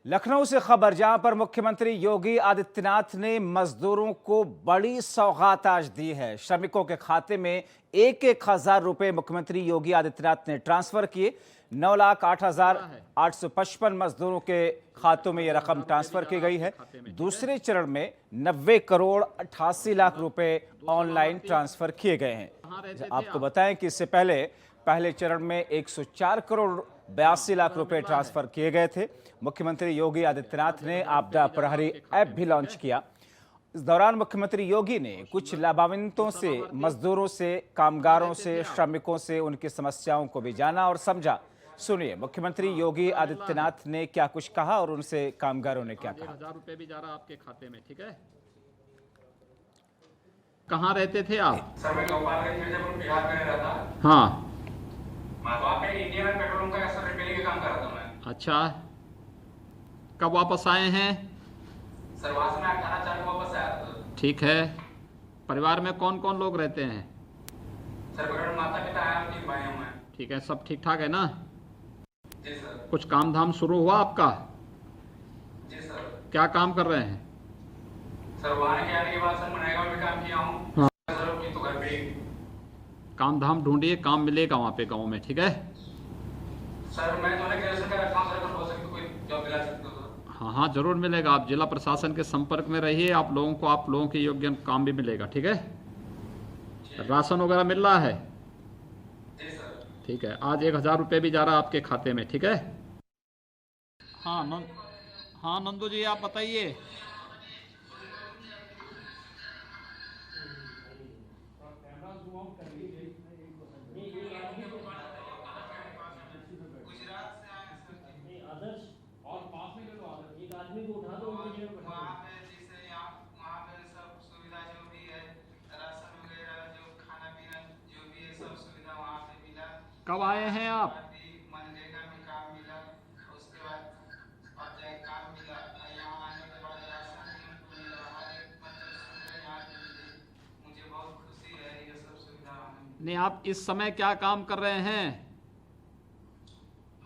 लखनऊ से खबर, जहां पर मुख्यमंत्री योगी आदित्यनाथ ने मजदूरों को बड़ी सौगात आज दी है। श्रमिकों के खाते में 1,000 रुपए मुख्यमंत्री योगी आदित्यनाथ ने ट्रांसफर किए। 9,08,855 मजदूरों के खातों में यह रकम ट्रांसफर की गई है। दूसरे चरण में 90 करोड़ 88 लाख रुपए ऑनलाइन ट्रांसफर किए गए हैं। आपको बताएं कि इससे पहले चरण में 104 करोड़ 82 लाख रुपए ट्रांसफर किए गए थे। मुख्यमंत्री योगी आदित्यनाथ ने आपदा प्रहरी ऐप भी लॉन्च किया। इस दौरान मुख्यमंत्री योगी ने कुछ लाभान्वितों से, मजदूरों से, कामगारों से, श्रमिकों से उनकी समस्याओं को भी जाना और समझा। सुनिए मुख्यमंत्री योगी आदित्यनाथ ने क्या कुछ कहा और उनसे कामगारों ने क्या कहा। 1,000 रुपए भी जा रहा आपके खाते में, ठीक है। कहाँ रहते थे आप? सर मैं गोपालगंज में, जब बिहार में रहता। हाँ, वहाँ पे इंडियन पेट्रोल का सर रिपेयरिंग का काम कर रहा था मैं। अच्छा, कब वापस आए हैं? सर वहाँ से मैं 18/4 को वापस आया था। ठीक है। परिवार में कौन कौन लोग रहते हैं? सर मेरे माता पिता हैं, 3 भाई हूँ मैं। ठीक है, सब ठीक ठाक है ना? जी सर। कुछ काम धाम शुरू हुआ आपका? जी सर। क्या काम कर रहे हैं? सर वहाँ के आने के बाद सर मनरेगा में भी काम किया हूँ। हाँ। सर अभी तो घर पे ही। काम धाम ढूंढिए, काम मिलेगा वहाँ पे गाँव में, ठीक है। सर मैं तो ग्रेजुएशन कर रखा हूँ सर, अगर हो सके तो कोई जॉब दिला सकते हो सर। हाँ हाँ, जरूर मिलेगा। आप जिला प्रशासन के संपर्क में रहिए, आप लोगों के योग्य काम भी मिलेगा, ठीक है। राशन वगैरह मिल रहा है? जी सर। ठीक है। आज 1,000 रुपये भी जा रहा है आपके खाते में, ठीक है। हाँ नंदू जी, आप बताइए। कब आए हैं आप? मनरेगा में काम मिला, उसके बाद काम मिला, यहाँ आने के बाद राशन मिला, हर एक सुविधा यहाँ पे मिली। मुझे बहुत खुशी है ये सब सुविधा। नहीं, आप इस समय क्या काम कर रहे हैं?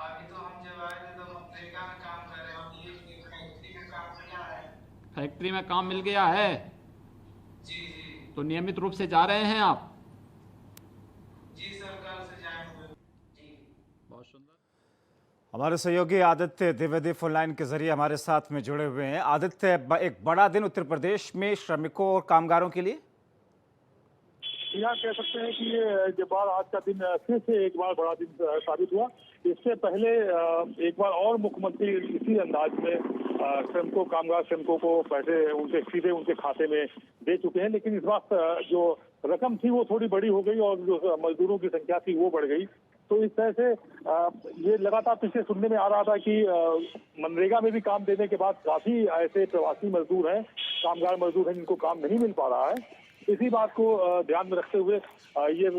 अभी तो हम जब आए थे तो मनरेगा में काम कर रहे हैं। अभी एक फैक्ट्री में काम मिला है। फैक्ट्री में काम मिल गया है? जी जी। तो नियमित रूप से जा रहे हैं आप? जी सर, कल से जाएंगे। जी। बहुत सुंदर। हमारे सहयोगी आदित्य द्विवेदी फोन लाइन के जरिए हमारे साथ में जुड़े हुए हैं। आदित्य, एक बड़ा दिन उत्तर प्रदेश में श्रमिकों और कामगारों के लिए। यहाँ कह सकते हैं कि ये बार आज का दिन फिर से एक बार बड़ा दिन साबित हुआ। इससे पहले एक बार और मुख्यमंत्री इसी अंदाज में कामगार श्रमिकों को पैसे उनके सीधे उनके खाते में दे चुके हैं, लेकिन इस बार जो रकम थी वो थोड़ी बड़ी हो गई और जो मजदूरों की संख्या थी वो बढ़ गई। तो इस तरह से ये लगातार पिछले सुनने में आ रहा था कि मनरेगा में भी काम देने के बाद काफी ऐसे प्रवासी मजदूर हैं, कामगार मजदूर हैं जिनको काम नहीं मिल पा रहा है। इसी बात को ध्यान में रखते हुए ये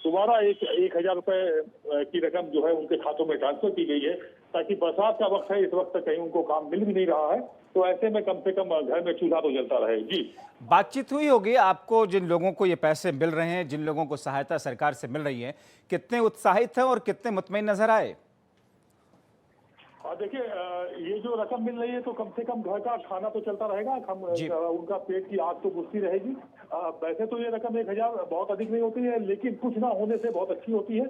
दोबारा 1,000 रुपए की रकम जो है उनके खातों में ट्रांसफर की गई है, ताकि बरसात का वक्त है, इस वक्त कहीं उनको काम मिल भी नहीं रहा है, तो ऐसे में कम से कम घर में चूल्हा तो जलता रहे। जी, बातचीत हुई होगी आपको, जिन लोगों को ये पैसे मिल रहे हैं, जिन लोगों को सहायता सरकार से मिल रही है, कितने उत्साहित हैं और कितने मुतमईन नजर आए? देखिए, ये जो रकम मिल रही है तो कम से कम घर का खाना तो चलता रहेगा, उनका पेट की आग तो बुझती रहेगी। वैसे तो ये रकम 1,000 बहुत अधिक नहीं होती है, लेकिन कुछ ना होने से बहुत अच्छी होती है।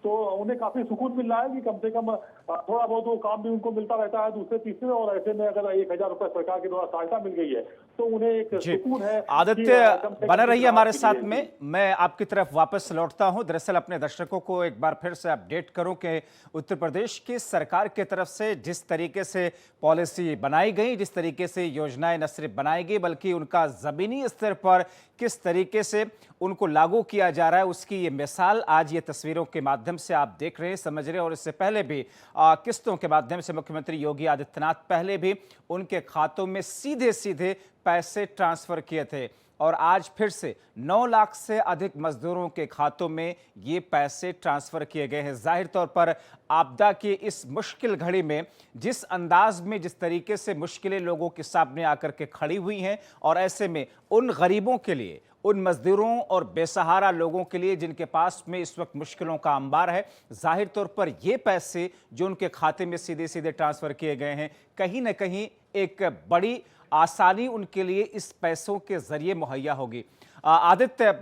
तो उन्हें काफी सुकून मिल रहा है कि कम से कम थोड़ा बहुत वो काम भी उनको मिलता रहता है दूसरे तीसरे, और ऐसे में अगर 1,000 रुपए सरकार के द्वारा सहायता मिल गई है तो उन्हें एक सुकून है। आदित्य, बने रहिए हमारे साथ में। मैं आपकी तरफ वापस लौटता हूं। दरअसल अपने दर्शकों को एक बार फिर से अपडेट करूं कि उत्तर प्रदेश की सरकार की तरफ से जिस तरीके से पॉलिसी बनाई गई, जिस तरीके से योजनाएं न सिर्फ बनाई गई बल्कि उनका जमीनी स्तर पर किस तरीके से उनको लागू किया जा रहा है, उसकी ये मिसाल आज ये तस्वीरों के माध्यम से आप देख रहे हैं, समझ रहे हैं। और इससे पहले भी किस्तों के माध्यम से मुख्यमंत्री योगी आदित्यनाथ पहले भी उनके खातों में सीधे सीधे पैसे ट्रांसफर किए थे, और आज फिर से 9 लाख से अधिक मजदूरों के खातों में ये पैसे ट्रांसफर किए गए हैं। जाहिर तौर पर आपदा की इस मुश्किल घड़ी में जिस अंदाज में, जिस तरीके से मुश्किलें लोगों के सामने आकर के खड़ी हुई हैं, और ऐसे में उन गरीबों के लिए, उन मजदूरों और बेसहारा लोगों के लिए जिनके पास में इस वक्त मुश्किलों का अंबार है। जाहिर तौर पर ये पैसे जो उनके खाते में सीधे सीधे ट्रांसफर किए गए हैं, कहीं ना कहीं एक बड़ी आसानी उनके लिए इस पैसों के जरिए मुहैया होगी। आदित्य,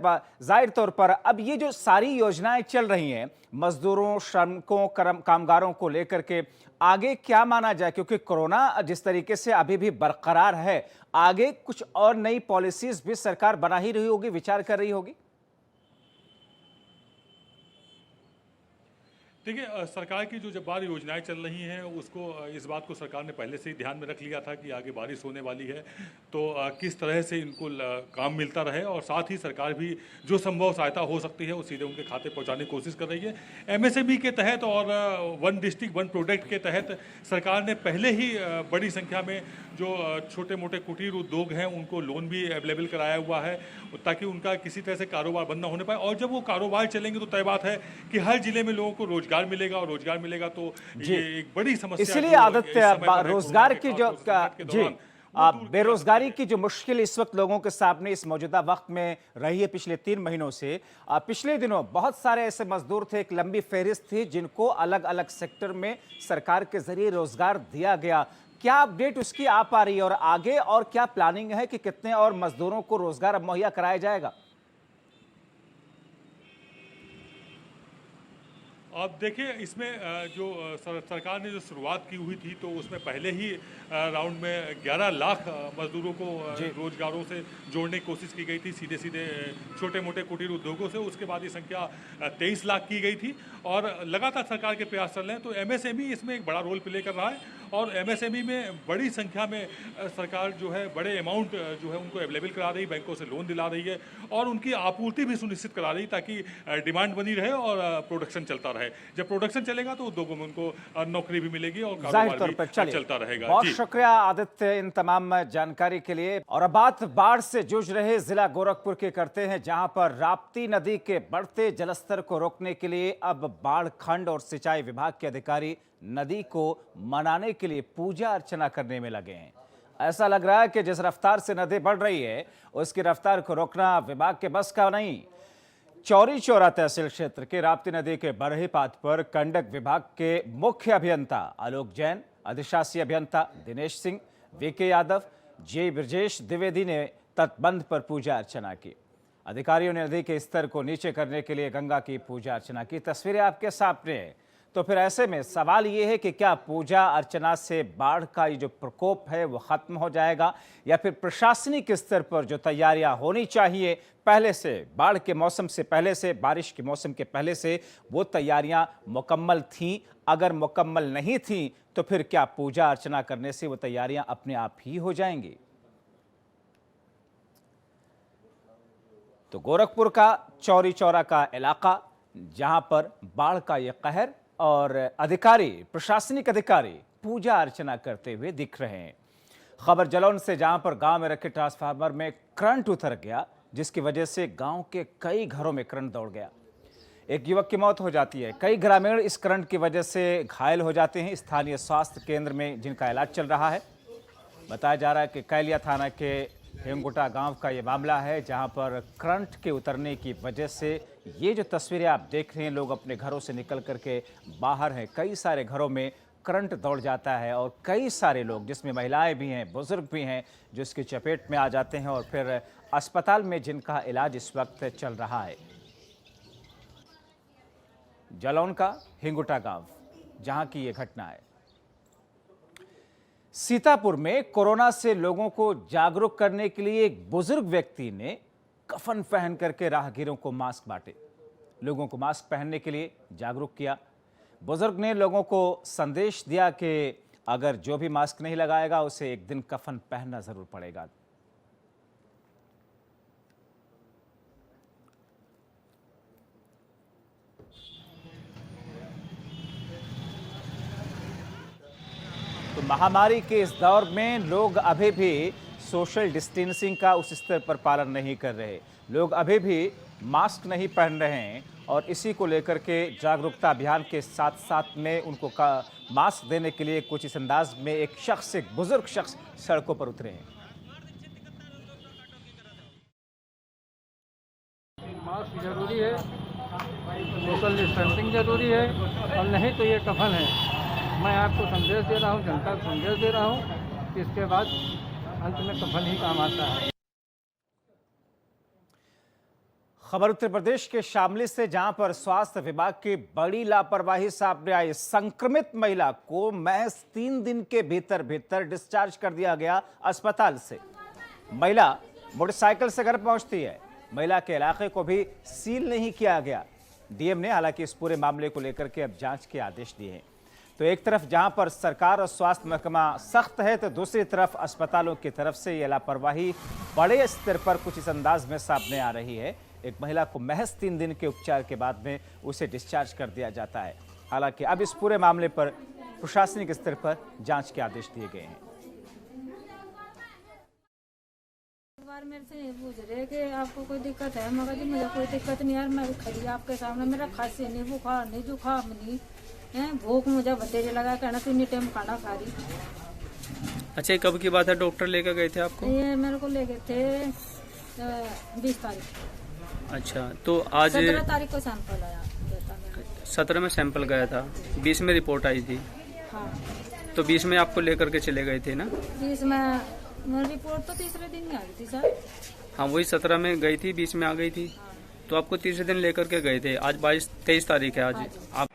जाहिर तौर पर अब ये जो सारी योजनाएं चल रही हैं मजदूरों, श्रमिकों, कामगारों को लेकर के, आगे क्या माना जाए, क्योंकि कोरोना जिस तरीके से अभी भी बरकरार है, आगे कुछ और नई पॉलिसीज भी सरकार बना ही रही होगी, विचार कर रही होगी? देखिए, सरकार की जो जब बार योजनाएं चल रही हैं उसको इस बात को सरकार ने पहले से ही ध्यान में रख लिया था कि आगे बारिश होने वाली है, तो किस तरह से इनको काम मिलता रहे, और साथ ही सरकार भी जो संभव सहायता हो सकती है वो सीधे उनके खाते पहुंचाने की कोशिश कर रही है। एमएसएमई के तहत और वन डिस्ट्रिक्ट वन प्रोडक्ट के तहत सरकार ने पहले ही बड़ी संख्या में जो छोटे मोटे कुटीर उद्योग हैं उनको लोन भी अवेलेबल कराया हुआ है, ताकि उनका किसी तरह से कारोबार बंद ना होने पाए। और जब वो कारोबार चलेंगे तो तय बात है कि हर जिले में लोगों को रोजगार मिलेगा, और रोजगार मिलेगा तो ये एक बड़ी समस्या। इसलिए आदित्य, रोजगार की जो बेरोजगारी की जो मुश्किल इस वक्त लोगों के सामने इस मौजूदा वक्त में रही है पिछले 3 महीनों से, पिछले दिनों बहुत सारे ऐसे मजदूर थे, एक लंबी फहरिस्त थी जिनको अलग अलग सेक्टर में सरकार के जरिए रोजगार दिया गया। क्या अपडेट उसकी आ पा रही है, और आगे और क्या प्लानिंग है कि कितने और मजदूरों को रोजगार अब मुहैया कराया जाएगा? अब देखिए, इसमें जो सरकार ने जो शुरुआत की हुई थी तो उसमें पहले ही राउंड में 11 लाख मजदूरों को रोजगारों से जोड़ने की कोशिश की गई थी, सीधे सीधे छोटे मोटे कुटीर उद्योगों से। उसके बाद ये संख्या 23 लाख की गई थी, और लगातार सरकार के प्रयास चल रहे हैं। तो एमएसएमई इसमें एक बड़ा रोल प्ले कर रहा है, और एमएसएमई में बड़ी संख्या में सरकार जो है बड़े अमाउंट जो है उनको अवेलेबल करा रही, बैंकों से लोन दिला रही है, और उनकी आपूर्ति भी सुनिश्चित करा रही, ताकि डिमांड बनी रहे और प्रोडक्शन चलता रहे। जब प्रोडक्शन चलेगा तो उद्योगों में उनको नौकरी भी मिलेगी और कारोबार भी चलता रहेगा। बहुत शुक्रिया आदित्य इन तमाम जानकारी के लिए। और अब बात बाढ़ से जूझ रहे जिला गोरखपुर के करते हैं, जहां पर राप्ती नदी के बढ़ते जलस्तर को रोकने के लिए अब बाढ़ खंड और सिंचाई विभाग के अधिकारी नदी को मनाने के लिए पूजा अर्चना करने में लगे हैं। ऐसा लग रहा है कि जिस रफ्तार से नदी बढ़ रही है उसकी रफ्तार को रोकना विभाग के बस का नहीं। चौरी चौरा तहसील क्षेत्र के राप्ती नदी के बरही पाथ पर कंडक विभाग के मुख्य अभियंता आलोक जैन, अधिशासी अभियंता दिनेश सिंह, वीके यादव, जे ब्रजेश द्विवेदी ने तटबंध पर पूजा अर्चना की। अधिकारियों ने नदी के स्तर को नीचे करने के लिए गंगा की पूजा अर्चना की। तस्वीरें आपके सामने हैं। तो फिर ऐसे में सवाल ये है कि क्या पूजा अर्चना से बाढ़ का ये जो प्रकोप है वो खत्म हो जाएगा, या फिर प्रशासनिक स्तर पर जो तैयारियां होनी चाहिए पहले से, बाढ़ के मौसम से पहले से, बारिश के मौसम के पहले से, वो तैयारियां मुकम्मल थीं? अगर मुकम्मल नहीं थीं तो फिर क्या पूजा अर्चना करने से वो तैयारियां अपने आप ही हो जाएंगी? तो गोरखपुर का चौरी चौरा का इलाका, जहां पर बाढ़ का ये कहर, और अधिकारी, प्रशासनिक अधिकारी पूजा अर्चना करते हुए दिख रहे हैं। खबर जलौन से, जहां पर गांव में रखे ट्रांसफार्मर में करंट उतर गया, जिसकी वजह से गांव के कई घरों में करंट दौड़ गया। एक युवक की मौत हो जाती है, कई ग्रामीण इस करंट की वजह से घायल हो जाते हैं। स्थानीय स्वास्थ्य केंद्र में जिनका इलाज चल रहा है। बताया जा रहा है कि कैलिया थाना के हेंगुटा गांव का ये मामला है, जहां पर करंट के उतरने की वजह से ये जो तस्वीरें आप देख रहे हैं, लोग अपने घरों से निकल करके बाहर हैं। कई सारे घरों में करंट दौड़ जाता है, और कई सारे लोग, जिसमें महिलाएं भी हैं, बुजुर्ग भी हैं, जो इसकी चपेट में आ जाते हैं, और फिर अस्पताल में जिनका इलाज इस वक्त चल रहा है। जलौन का हिंगुटा गांव, जहां की ये घटना है। सीतापुर में कोरोना से लोगों को जागरूक करने के लिए एक बुजुर्ग व्यक्ति ने कफन पहन करके राहगीरों को मास्क बांटे, लोगों को मास्क पहनने के लिए जागरूक किया। बुजुर्ग ने लोगों को संदेश दिया कि अगर जो भी मास्क नहीं लगाएगा उसे एक दिन कफन पहनना जरूर पड़ेगा। तो महामारी के इस दौर में लोग अभी भी सोशल डिस्टेंसिंग का उस स्तर पर पालन नहीं कर रहे, लोग अभी भी मास्क नहीं पहन रहे हैं, और इसी को लेकर के जागरूकता अभियान के साथ साथ में उनको मास्क देने के लिए कुछ इस अंदाज में एक बुजुर्ग शख्स सड़कों पर उतरे हैं। जरूरी है, सोशल डिस्टेंसिंग जरूरी है, और नहीं तो ये कफन है। मैं आपको संदेश दे रहा हूँ, जनता को संदेश दे रहा हूँ कि इसके बाद अंत में कफन ही काम आता है। खबर उत्तर प्रदेश के शामली से, जहां पर स्वास्थ्य विभाग की बड़ी लापरवाही सामने आई। संक्रमित महिला को महज 3 दिन के भीतर डिस्चार्ज कर दिया गया अस्पताल से। महिला मोटरसाइकिल से घर पहुंचती है। महिला के इलाके को भी सील नहीं किया गया। डीएम ने हालांकि इस पूरे मामले को लेकर के अब जांच के आदेश दिए हैं। तो एक तरफ जहां पर सरकार और स्वास्थ्य महकमा सख्त है, तो दूसरी तरफ अस्पतालों की तरफ से यह लापरवाही बड़े स्तर पर कुछ इस अंदाज में सामने आ रही है। एक महिला को महज 3 दिन के उपचार के बाद में उसे डिस्चार्ज कर दिया जाता है। हालांकि अब इस पूरे मामले पर प्रशासनिक स्तर पर जांच के आदेश दिए गए हैं। बार मेरे से पूछ रहे कि आपको कोई दिक्कत है, मगर जी मुझे कोई दिक्कत नहीं यार, मैं खड़ी आपके सामने, मेरा खांसी नहीं, बुखार नहीं, जुकाम नहीं है, भूख मुझे बतेरे लगा, कहना तू इतनी टाइम खाना खा रही। अच्छा, कब की बात है? डॉक्टर लेकर गए थे आपको? ये मेरे को ले गए थे 20 तारीख। अच्छा, तो आज 17 तारीख को सैंपल आया। 17 में सैंपल गया था, 20 में रिपोर्ट आई थी। हाँ, तो 20 में आपको लेकर के चले गए थे ना? 20 में रिपोर्ट तो तीसरे दिन ही आ गई थी सर। हाँ, वही 17 में गई थी, 20 में आ गई थी। तो आपको तीसरे दिन लेकर के गए थे। आज 23 तारीख है। आज आप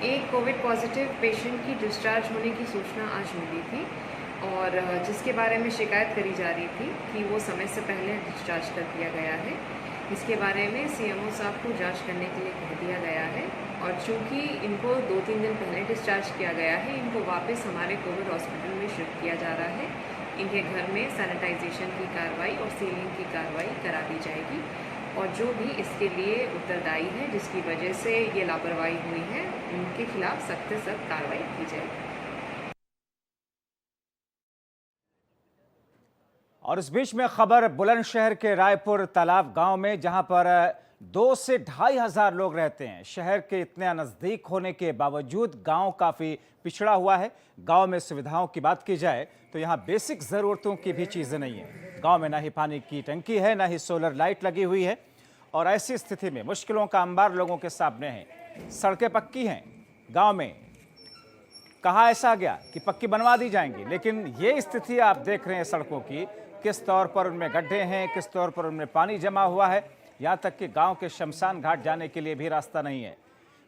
एक कोविड पॉजिटिव पेशेंट की डिस्चार्ज होने की सूचना आज मिली थी, और जिसके बारे में शिकायत करी जा रही थी कि वो समय से पहले डिस्चार्ज कर दिया गया है। इसके बारे में सीएमओ साहब को जांच करने के लिए कह दिया गया है, और चूंकि इनको 2-3 दिन पहले डिस्चार्ज किया गया है, इनको वापस हमारे कोविड हॉस्पिटल में शिफ्ट किया जा रहा है। इनके घर में सैनिटाइजेशन की कार्रवाई और सीलिंग की कार्रवाई करा दी जाएगी, और जो भी इसके लिए उत्तरदायी है, जिसकी वजह से ये लापरवाही हुई है, उनके खिलाफ सख्त से सख्त कार्रवाई की जाएगी। और इस बीच में खबर बुलंदशहर के रायपुर तालाब गांव में, जहां पर 2 से 2,500 लोग रहते हैं। शहर के इतने नज़दीक होने के बावजूद गांव काफ़ी पिछड़ा हुआ है। गांव में सुविधाओं की बात की जाए तो यहां बेसिक ज़रूरतों की भी चीज़ें नहीं है। गांव में ना ही पानी की टंकी है, ना ही सोलर लाइट लगी हुई है, और ऐसी स्थिति में मुश्किलों का अंबार लोगों के सामने है। सड़कें पक्की हैं गाँव में, कहा ऐसा गया कि पक्की बनवा दी जाएंगी, लेकिन ये स्थिति आप देख रहे हैं सड़कों की, किस तौर पर उनमें गड्ढे हैं, किस तौर पर उनमें पानी जमा हुआ है। यहाँ तक कि गांव के शमशान घाट जाने के लिए भी रास्ता नहीं है।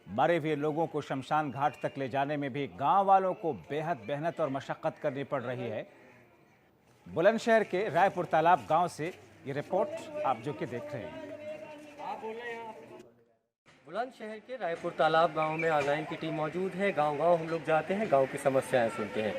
मरे हुए लोगों को शमशान घाट तक ले जाने में भी गांव वालों को बेहद मेहनत और मशक्कत करनी पड़ रही है। बुलंदशहर के रायपुर तालाब गांव से ये रिपोर्ट आप जो कि देख रहे हैं। बुलंदशहर के रायपुर तालाब गांव में ऑनलाइन की टीम मौजूद है। गांव-गांव हम लोग जाते हैं, गांव की समस्याएं सुनते हैं।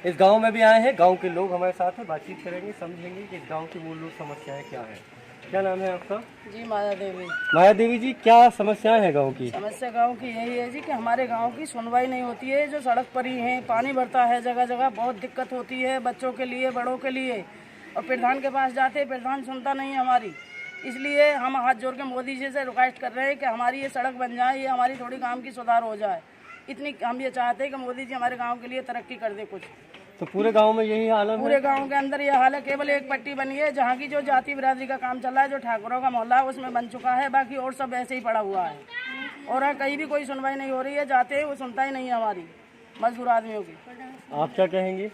इस गांव में भी आए हैं, गांव के लोग हमारे साथ हैं, बातचीत करेंगे, समझेंगे कि इस गांव की मूलभूत समस्याएं क्या हैं। क्या नाम है आपका? जी, माया देवी। माया देवी जी, क्या समस्याएं हैं गांव की? समस्या गांव की यही है जी कि हमारे गांव की सुनवाई नहीं होती है। जो सड़क पर ही है, पानी भरता है जगह जगह, बहुत दिक्कत होती है बच्चों के लिए, बड़ों के लिए। और प्रधान के पास जाते हैं, प्रधान सुनता नहीं है हमारी। इसलिए हम हाथ जोड़ के मोदी जी से रिक्वेस्ट कर रहे हैं कि हमारी ये सड़क बन जाए, ये हमारी थोड़ी काम की सुधार हो जाए। इतनी हम ये चाहते हैं कि मोदी जी हमारे गाँव के लिए तरक्की कर दे कुछ। तो पूरे गांव में यही हाल है? पूरे गांव के अंदर ये हाल है। केवल एक पट्टी बनी है जहाँ की जो जाति बिरादरी का काम चल रहा है, जो ठाकुरों का मोहल्ला है उसमें बन चुका है, बाकी और सब ऐसे ही पड़ा हुआ है। और कहीं भी कोई सुनवाई नहीं हो रही है। जाते हैं, वो सुनता ही नहीं है हमारी मजदूर आदमियों की। आप क्या कहेंगे?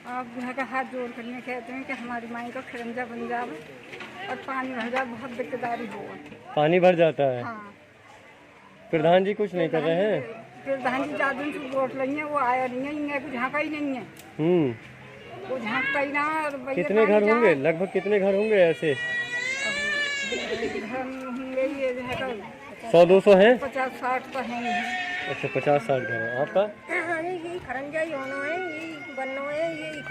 आप यहाँ का हाथ जोड़ करने कहते हैं कि हमारी माई का खरंजा बन जाए और पानी भर जाए, बहुत दिक्कतदारी हो। पानी भर जाता है? हाँ। प्रधान जी कुछ नहीं कर रहे हैं? प्रधान जी 4 दिन से वोट लगी है, वो आया नहीं है, इनका कुछ झाँका ही नहीं है। वो झाँकता ही ना। और कितने घर होंगे लगभग, कितने घर होंगे ऐसे? घर होंगे ये 100-200 हैं? 50-60 तो हैं। अच्छा, 50-60 घर है। आपका? ये खरंजा ही होना है, ये बनना है। ये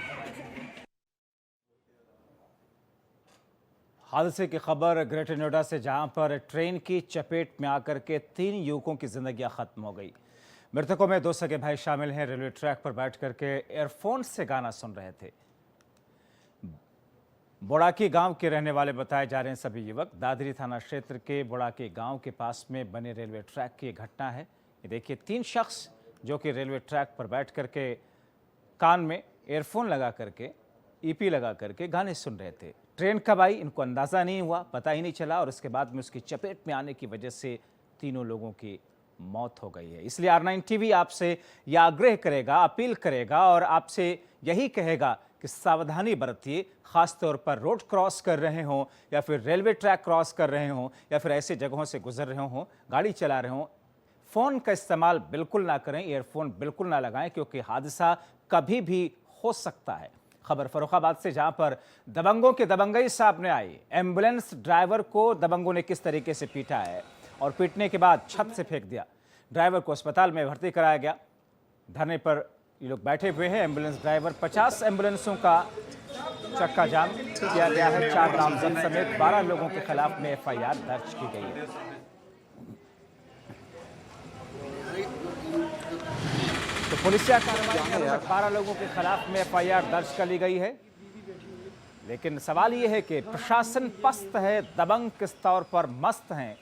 हादसे की खबर ग्रेटर नोएडा से, जहां पर ट्रेन की चपेट में आकर के 3 युवकों की जिंदगी खत्म हो गई। मृतकों में 2 सगे भाई शामिल हैं। रेलवे ट्रैक पर बैठ करके एयरफोन से गाना सुन रहे थे। बोड़ाकी गांव के रहने वाले बताए जा रहे हैं सभी युवक। दादरी थाना क्षेत्र के बोड़ाकी गांव के पास में बने रेलवे ट्रैक की घटना है। ये देखिए, 3 शख्स जो कि रेलवे ट्रैक पर बैठ करके कान में एयरफोन लगा करके, ईपी लगा करके गाने सुन रहे थे। ट्रेन कब आई इनको अंदाज़ा नहीं हुआ, पता ही नहीं चला और उसके बाद में उसकी चपेट में आने की वजह से तीनों लोगों की मौत हो गई है। इसलिए R9 टीवी आपसे यह आग्रह करेगा, अपील करेगा और आपसे यही कहेगा कि सावधानी बरतिए, खास तौर पर रोड क्रॉस कर रहे हों या फिर रेलवे ट्रैक क्रॉस कर रहे हों या फिर ऐसे जगहों से गुजर रहे हों, गाड़ी चला रहे हों। फ़ोन का इस्तेमाल बिल्कुल ना करें, ईयरफोन बिल्कुल ना लगाएं क्योंकि हादसा कभी भी हो सकता है। खबर फर्रुखाबाद से, जहां पर दबंगों के दबंगई सामने आई। एम्बुलेंस ड्राइवर को दबंगों ने किस तरीके से पीटा है और पीटने के बाद छत से फेंक दिया। ड्राइवर को अस्पताल में भर्ती कराया गया। धरने पर ये लोग बैठे हुए हैं। एम्बुलेंस ड्राइवर 50 एम्बुलेंसों का चक्का जाम किया गया है। 4 नामजद समेत 12 लोगों के खिलाफ में FIR दर्ज की गई है। तो पुलिसिया कार्रवाई में 12 लोगों के खिलाफ में FIR दर्ज कर ली गई है। लेकिन सवाल ये है कि प्रशासन पस्त है, दबंग किस तौर पर मस्त हैं,